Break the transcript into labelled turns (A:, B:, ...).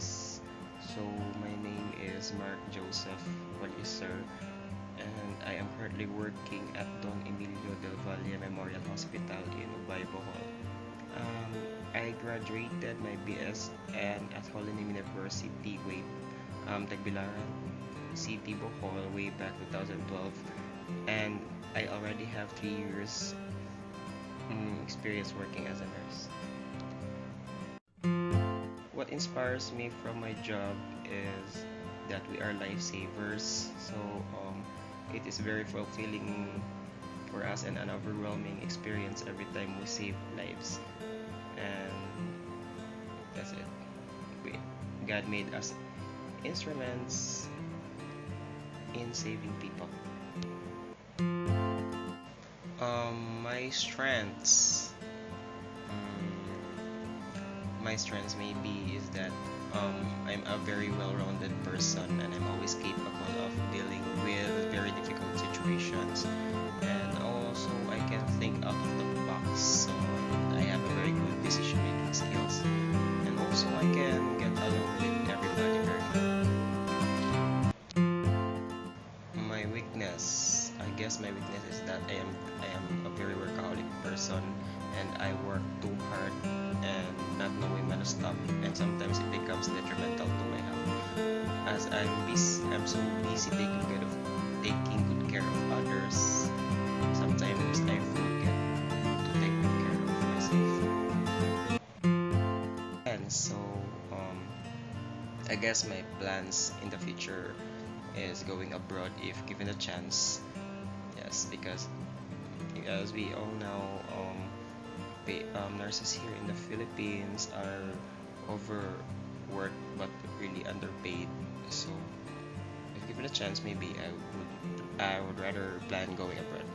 A: guys. So my name is Mark Joseph Walisser, and I am currently working at Don Emilio del Valle Memorial Hospital in Ubay, Bohol. Um, I graduated my BSN at Holy University Tagbilaran City, Bohol way back 2012, and I already have 3 years experience working as a nurse. What inspires me from my job is that we are lifesavers. So it is very fulfilling for us and an overwhelming experience every time we save lives. And that's it. We, God made us instruments in saving people. My strengths. My strengths maybe is that I'm a very well-rounded person and I'm always capable of dealing with very difficult situations, and also I can think out of the box, so I have a very good decision-making skills, and also I can get along with everybody very well. My weakness, I guess my weakness is that I am a very workaholic person, and I work too hard and not knowing when to stop, and sometimes it becomes detrimental to my health. As I'm so busy taking good care of others. Sometimes I forget to take good care of myself. And so I guess my plans in the future is going abroad if given a chance. Yes, because as we all know, nurses here in the Philippines are overworked but really underpaid. So, if given a chance, maybe I would rather plan going abroad.